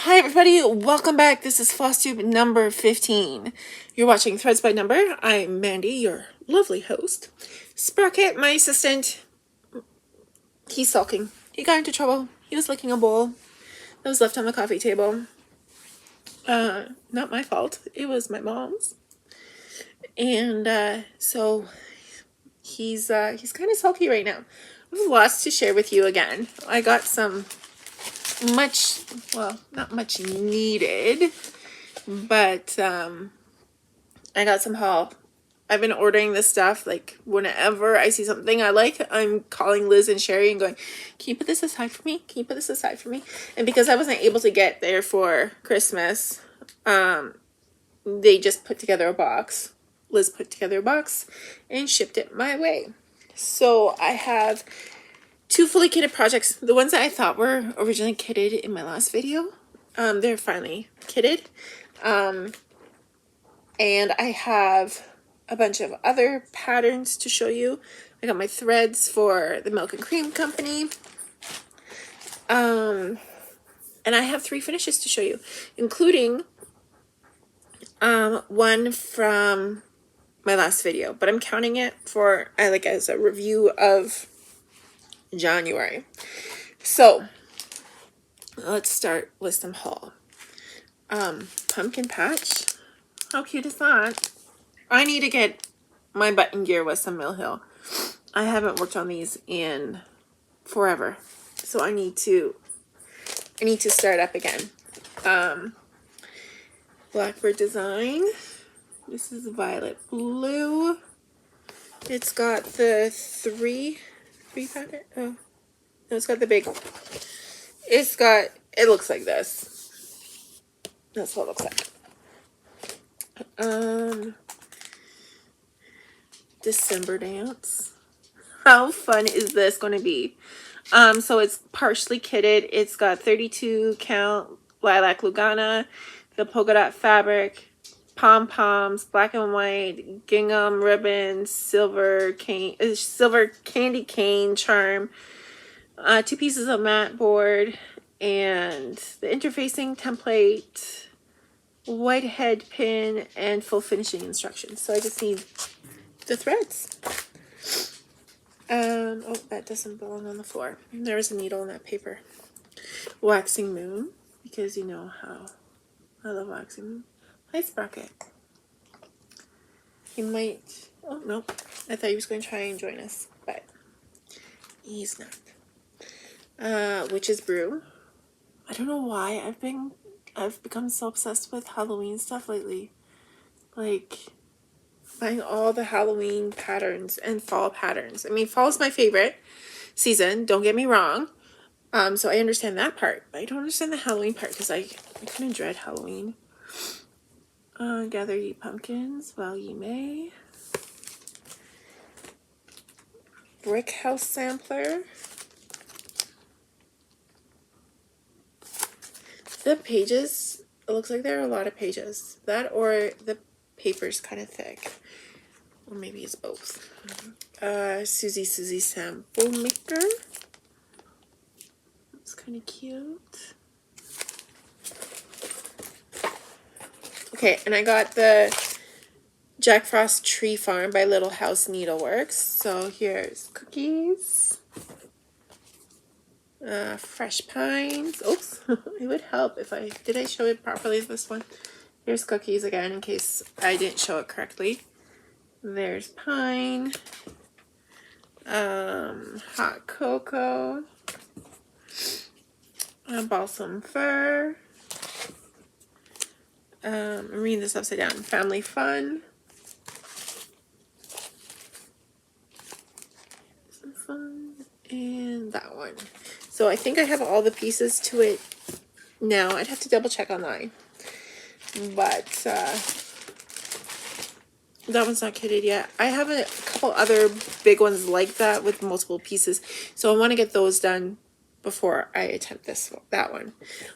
Hi everybody, welcome back. This is FlossTube number 15. You're watching Threads by Number. I'm Mandy, your lovely host. Sprocket, my assistant, he's sulking. He got into trouble. He was licking a bowl that was left on the coffee table. Not my fault. It was my mom's. And so he's kind of sulky right now. I have lots to share with you again. I got some not much needed, but I got some haul. I've been ordering this stuff, like, whenever I see something I like, I'm calling Liz and Sherry and going, can you put this aside for me? Can you put this aside for me? And because I wasn't able to get there for Christmas, they just put together a box. Liz put together a box and shipped it my way. So I have two fully kitted projects. The ones that I thought were originally kitted in my last video, they're finally kitted. And I have a bunch of other patterns to show you. I got my threads for the Milk and Cream Company. And I have 3 finishes to show you, including one from my last video, but I'm counting it for as a review of January. So let's start with some haul. Pumpkin patch. How cute is that? I need to get my button gear with some Mill Hill. I haven't worked on these in forever, so I need to start up again. Blackbird design. This is violet blue. It's got the three pattern. Oh, no, it's got the big. It looks like this. That's what it looks like. December dance. How fun is this going to be? So it's partially kitted. It's got 32 count lilac Lugana, the polka dot fabric, pom-poms, black and white, gingham ribbons, silver candy cane charm, 2 pieces of mat board, and the interfacing template, white head pin, and full finishing instructions. So I just need the threads. Oh, that doesn't belong on the floor. There's a needle in that paper. Waxing moon, because you know how I love waxing moon. Hi, Sprocket. He might. Oh no, I thought he was going to try and join us, but he's not. Witch's brew. I don't know why I've become so obsessed with Halloween stuff lately. Like, buying all the Halloween patterns and fall patterns. I mean, fall is my favorite season, don't get me wrong. So I understand that part, but I don't understand the Halloween part because I kind of dread Halloween. Gather ye pumpkins while ye may. Brick house sampler. The pages, it looks like there are a lot of pages. That or the paper's kind of thick. Or maybe it's both. Susie sample maker. It's kind of cute. Okay, and I got the Jack Frost Tree Farm by Little House Needleworks. So here's cookies. Fresh pines. Oops, it would help if did I show it properly, this one? Here's cookies again in case I didn't show it correctly. There's pine. Hot cocoa. Balsam fir. I'm reading this upside down. Family fun. Some fun. And that one. So I think I have all the pieces to it now. I'd have to double check online. But that one's not kitted yet. I have a couple other big ones like that with multiple pieces. So I want to get those done before I attempt that one.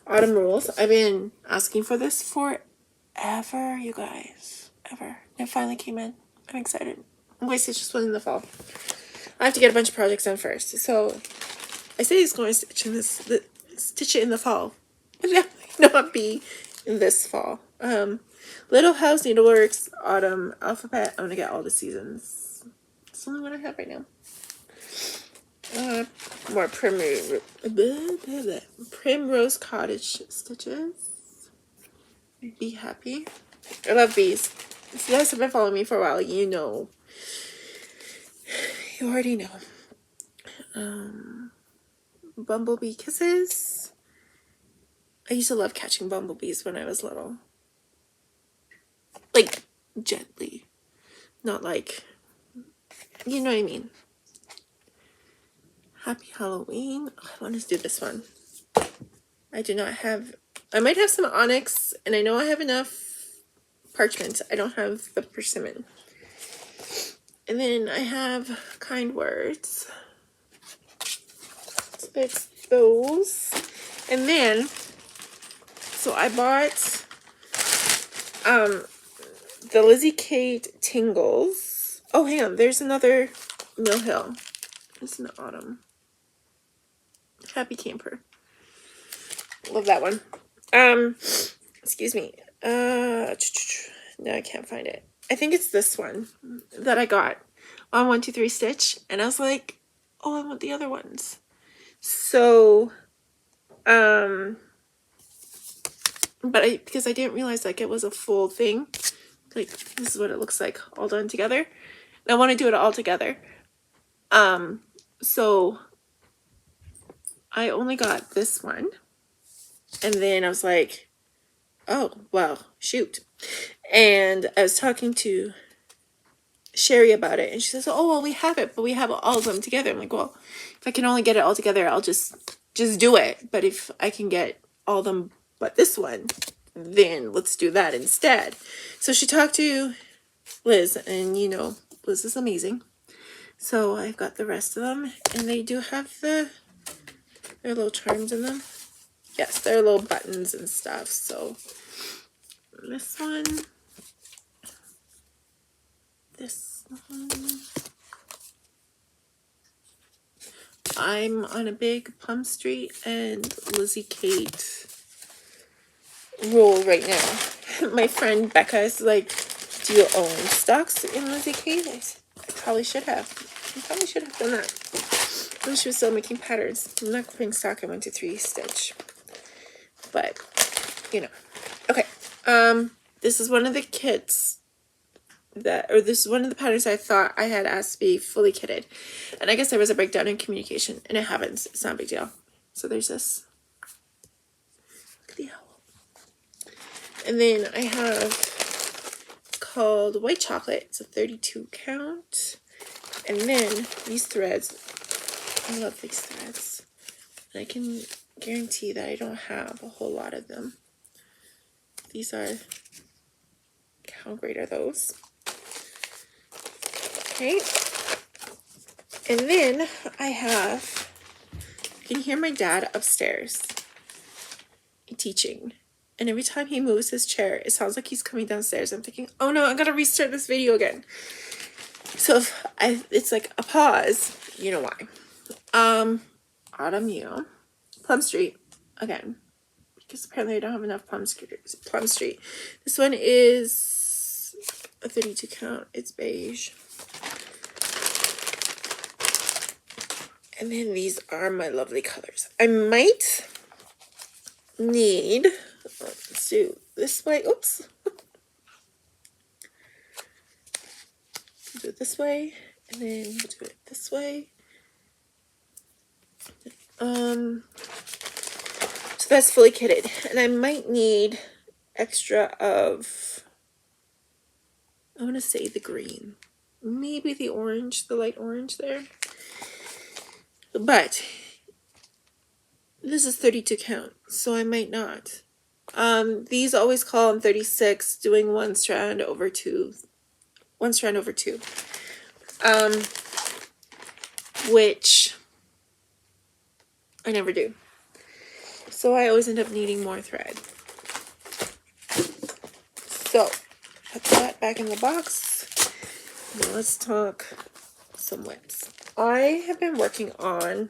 Autumn Rules. I've been asking for this forever, you guys. Ever. It finally came in. I'm excited. I'm going to stitch this one in the fall. I have to get a bunch of projects done first. So I say he's going to stitch it in the fall. That might not be this fall. Little House, Needleworks, Autumn, Alphabet. I'm gonna get all the seasons. It's the only one I have right now. More Primrose Cottage stitches. Be Happy. I love these. If you guys have been following me for a while, you know. You already know. Bumblebee Kisses. I used to love catching bumblebees when I was little. Like, gently. Not like, you know what I mean. Happy Halloween. Oh, I want to do this one. I do not have, I might have some onyx, and I know I have enough parchment. I don't have the persimmon. And then I have Kind Words. So it's those. And then, so I bought the Lizzie Kate Tingles. Oh, hang on. There's another Mill Hill. It's in the autumn. Happy Camper. Love that one. Excuse me. No, I can't find it. I think it's this one that I got on 123 Stitch, and I was like, oh, I want the other ones. So, but because I didn't realize like it was a full thing. Like, this is what it looks like all done together. And I want to do it all together. So I only got this one. And then I was like, oh, well, shoot. And I was talking to Sherry about it. And she says, oh, well, we have it, but we have all of them together. I'm like, well, if I can only get it all together, I'll just do it. But if I can get all of them but this one, then let's do that instead. So she talked to Liz, and you know, Liz is amazing. So I've got the rest of them, and they do have their little charms in them. Yes, they're little buttons and stuff. So this one, this one. I'm on a big Plum Street and Lizzie Kate roll right now. My friend Becca is like, do you own stocks in Lizzie Kate? I said, I probably should have. I probably should have done that when she was still making patterns. I'm not putting stock in 123 Stitch. But, you know. Okay. This is one of the kits this is one of the patterns I thought I had asked to be fully kitted. And I guess there was a breakdown in communication, and it happens. It's not a big deal. So there's this. Look at the owl. And then I have, it's called White Chocolate. It's a 32 count. And then these threads. I love these threads. And I can guarantee that I don't have a whole lot of them. These are, how great are those? Okay. And then I have, I can hear my dad upstairs teaching. And every time he moves his chair, it sounds like he's coming downstairs. I'm thinking, oh no, I'm gonna restart this video again. So if it's like a pause, you know why. Autumn, you know, Plum Street again, because apparently I don't have enough Plum Street. This one is a 32 count. It's beige. And then these are my lovely colors. I might need, let's do this way. Oops. Do it this way, and then we'll do it this way. So that's fully kitted. And I might need extra of, I want to say the green. Maybe the orange, the light orange there. But this is 32 count, so I might not. These always call them 36, doing one strand over two. Which I never do. So I always end up needing more thread. So put that back in the box. Now let's talk some whips. I have been working on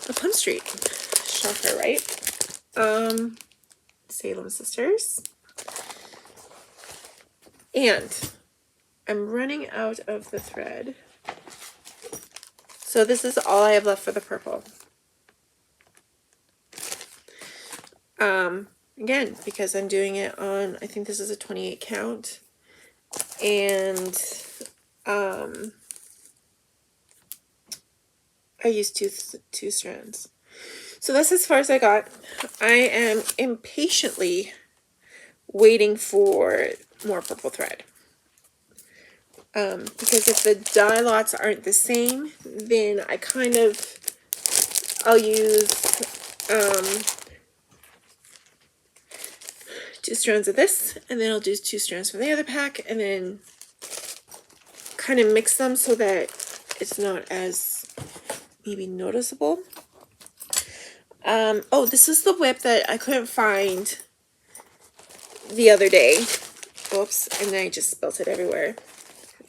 the Plum Street show her, right? Salem Sisters. And I'm running out of the thread. So this is all I have left for the purple. Again, because I'm doing it on, I think this is a 28 count. And I used two strands. So that's as far as I got. I am impatiently waiting for more purple thread. Because if the dye lots aren't the same, then I'll use 2 strands of this, and then I'll do 2 strands from the other pack, and then kind of mix them so that it's not as maybe noticeable. Oh, this is the whip that I couldn't find the other day. Oops, and then I just spilt it everywhere.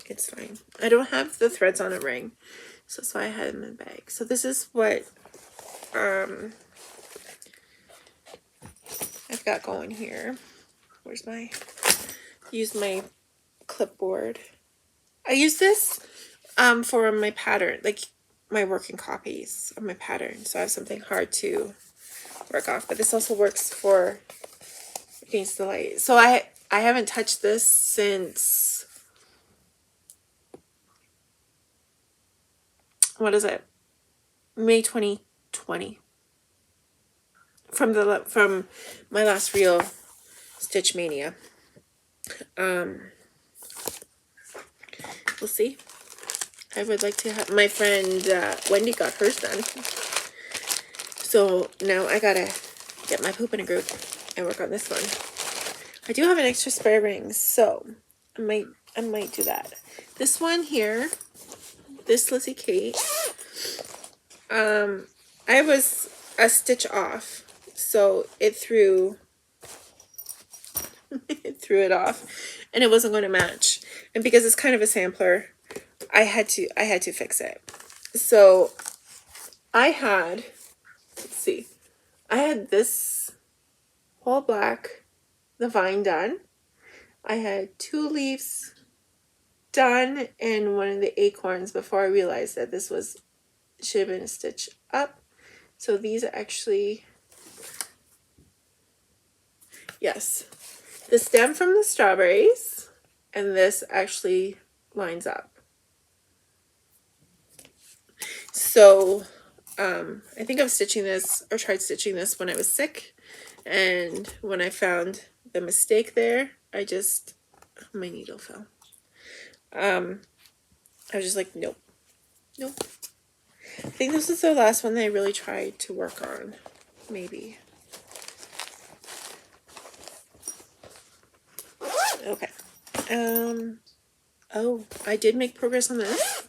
It's fine. I don't have the threads on a ring, so that's why I had them in the bag. So this is what I've got going here. Where's use my clipboard. I use this for my pattern, like my working copies of my pattern, so I have something hard to work off. But this also works for against the light. So I haven't touched this since, what is it, May 2020, from my last real Stitch Mania. We'll see. I would like to have, my friend Wendy got hers done, so now I gotta get my poop in a group and work on this one. I do have an extra spare ring, so I might do that. This one here, this Lizzie Kate, I was a stitch off, so it threw it off, and it wasn't going to match. And because it's kind of a sampler, I had to fix it. So I had, let's see, I had this whole black, the vine done. I had 2 leaves done and one of the acorns before I realized that this should have been a stitch up. So these are actually, yes, the stem from the strawberries, and this actually lines up. So I think I was stitching this, or tried stitching this when I was sick, and when I found the mistake there, my needle fell. I was just like, nope. I think this is the last one that I really tried to work on, maybe. Okay. Oh, I did make progress on this.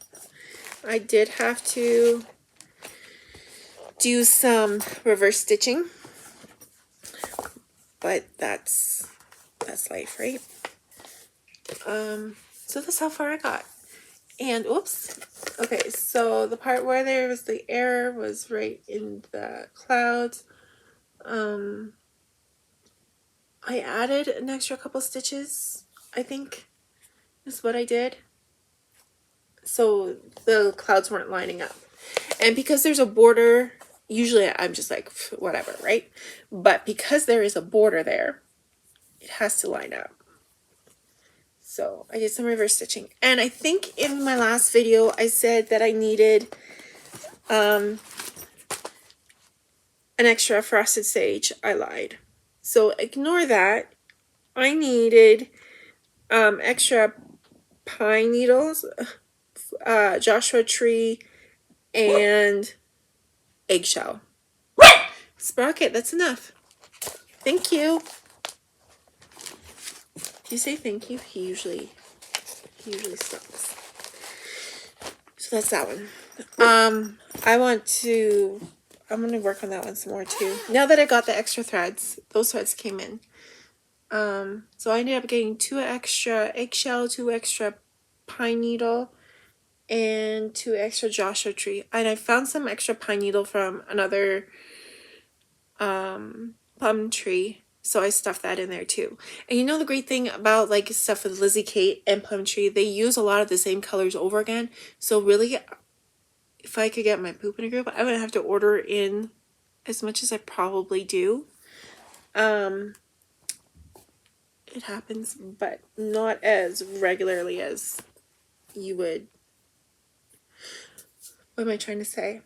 I did have to do some reverse stitching, but that's life, right? So that's how far I got. And oops. Okay, so the part where there was the error was right in the clouds. I added an extra couple stitches, I think is what I did. So the clouds weren't lining up. And because there's a border, usually I'm just like, whatever, right? But because there is a border there, it has to line up. So I did some reverse stitching. And I think in my last video, I said that I needed an extra frosted sage. I lied. So ignore that. I needed extra pine needles, Joshua Tree, and eggshell. Sprocket, that's enough. Thank you. Do you say thank you? He usually stops. So that's that one. I'm gonna work on that one some more too. Now that I got the extra threads, those threads came in. So I ended up getting 2 extra eggshell, 2 extra pine needle, and 2 extra Joshua Tree. And I found some extra pine needle from another plum tree. So I stuffed that in there too. And you know the great thing about like stuff with Lizzie Kate and Plum Tree, they use a lot of the same colors over again. So really, if I could get my poop in a group, I wouldn't have to order in as much as I probably do. It happens, but not as regularly as you would. What am I trying to say?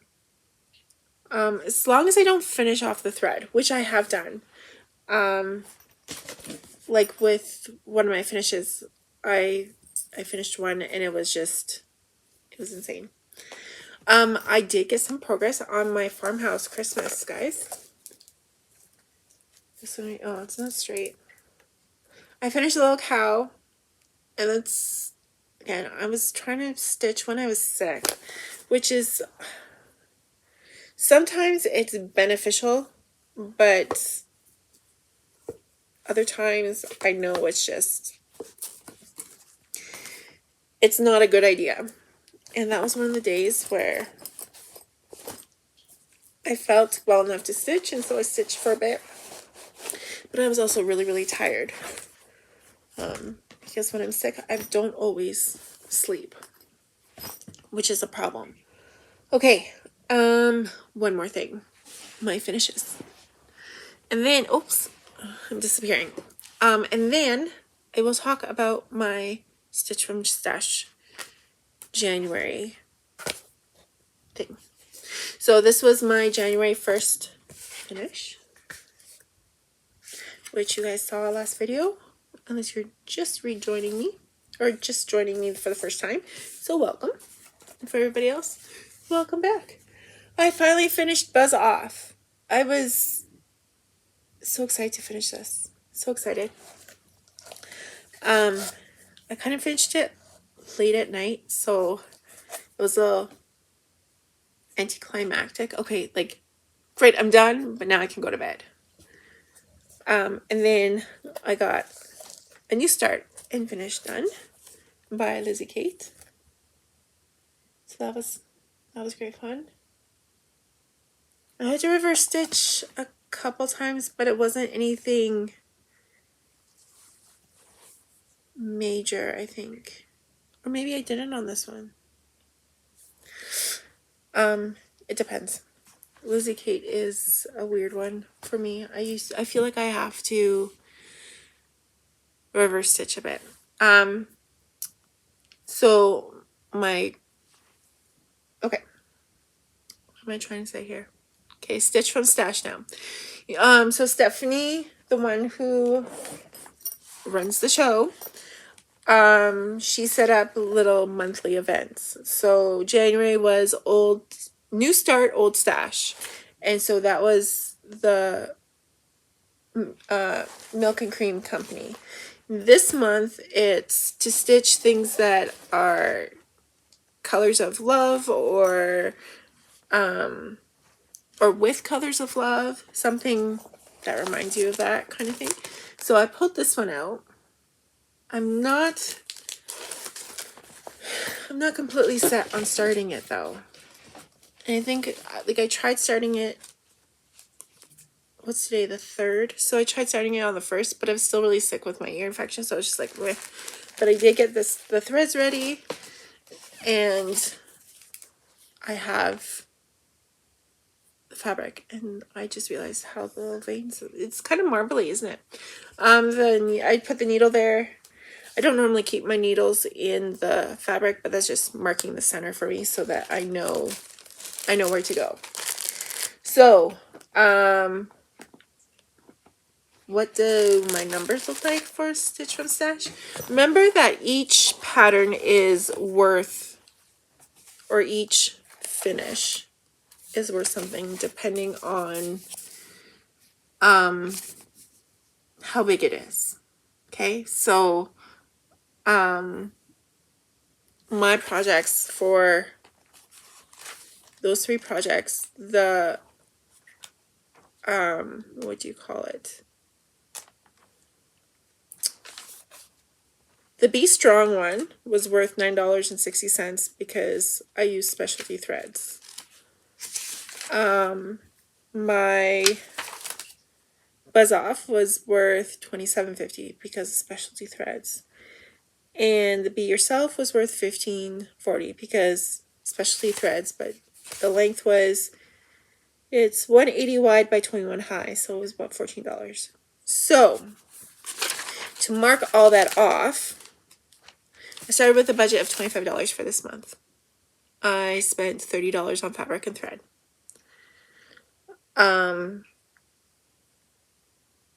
As long as I don't finish off the thread, which I have done. Like with one of my finishes, I finished one and it was insane. I did get some progress on my farmhouse Christmas, guys. This one, oh, it's not straight. I finished the little cow, and that's, again, I was trying to stitch when I was sick, which is, sometimes it's beneficial, but other times I know it's not a good idea. And that was one of the days where I felt well enough to stitch, and so I stitched for a bit. But I was also really, really tired. Because when I'm sick, I don't always sleep, which is a problem. Okay, one more thing. My finishes. And then, oops, I'm disappearing. And then I will talk about my Stitch from Stash January thing. So this was my January 1st finish, which you guys saw last video, unless you're just rejoining me or just joining me for the first time. So welcome. And for everybody else, welcome back. I finally finished Buzz Off. I was so excited to finish this. So excited. I kind of finished it late at night, so it was a little anticlimactic. Okay, like, great, I'm done, but now I can go to bed. And then I got A New Start and Finish Done by Lizzie Kate. So that was great fun. I had to reverse stitch a couple times, but it wasn't anything major, I think. Or maybe I didn't on this one. It depends. Lizzie Kate is a weird one for me. I feel like I have to reverse stitch a bit. So okay. What am I trying to say here? Okay, Stitch from Stash now. So Stephanie, the one who runs the show, she set up little monthly events. So January was New Start, Old Stash. And so that was the Milk and Cream Company. This month, it's to stitch things that are colors of love or with colors of love, something that reminds you of that kind of thing. So I pulled this one out. I'm not completely set on starting it though. And I think, like, I tried starting it, what's today, the 3rd? So I tried starting it on the 1st, but I was still really sick with my ear infection, so I was just like, bleh. But I did get the threads ready, and I have the fabric, and I just realized how the little veins, it's kind of marbly, isn't it? Then I put the needle there. I don't normally keep my needles in the fabric, but that's just marking the center for me so that I know where to go. So, what do my numbers look like for Stitch from Stash? Remember that each pattern is worth, or each finish is worth something depending on how big it is. Okay, so my projects, for those 3 projects, the what do you call it? The Be Strong one was worth $9.60 because I use specialty threads. My Buzz Off was worth $27.50 because of specialty threads. And the Be Yourself was worth $15.40 because specialty threads, but the length was, it's 180 wide by 21 high, so it was about $14. So to mark all that off, I started with a budget of $25 for this month. I spent $30 on fabric and thread.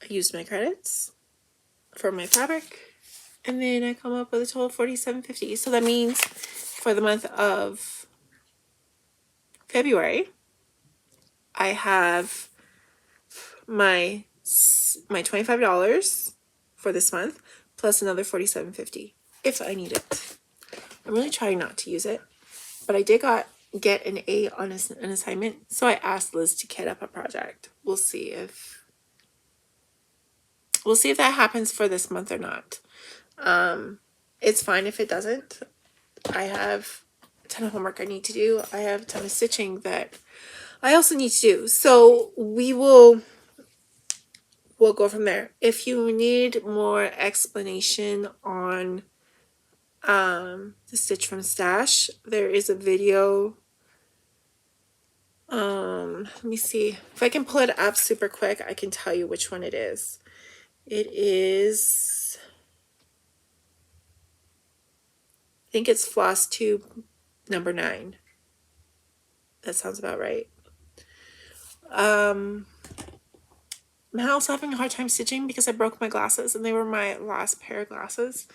I used my credits for my fabric, and then I come up with a total of $47.50. So that means for the month of February, I have my $25 for this month plus another $47.50 if I need it. I'm really trying not to use it, but I did get an A on an assignment, so I asked Liz to kit up a project. We'll see if that happens for this month or not. It's fine if it doesn't. I have a ton of homework I need to do. I have a ton of stitching that I also need to do. So we'll go from there. If you need more explanation on the stitch from Stash, there is a video. Let me see if I can pull it up super quick. I can tell you which one it is. It is, I think it's floss tube number 9. That sounds about right. I'm also having a hard time stitching because I broke my glasses, and they were my last pair of glasses.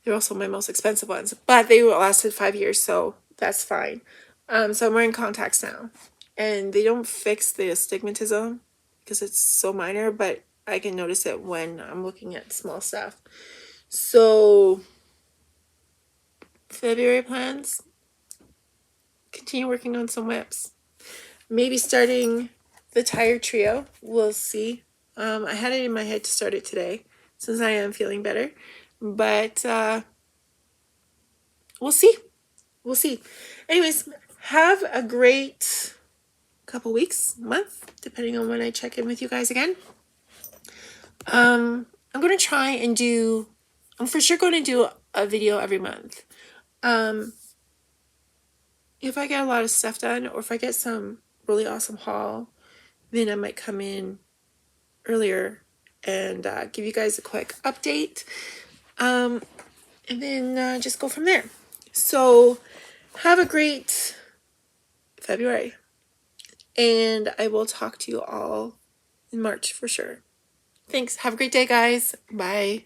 They're also my most expensive ones, but they lasted 5 years, so that's fine. So I'm wearing contacts now, and they don't fix the astigmatism because it's so minor, but I can notice it when I'm looking at small stuff. So February plans, continue working on some whips. Maybe starting the tire trio. We'll see. I had it in my head to start it today since I am feeling better, but we'll see. We'll see. Anyways, have a great couple weeks, month, depending on when I check in with you guys again. I'm going to try and I'm for sure going to do a video every month. If I get a lot of stuff done, or if I get some really awesome haul, then I might come in earlier and give you guys a quick update. And then just go from there. So have a great February. And I will talk to you all in March for sure. Thanks. Have a great day, guys. Bye.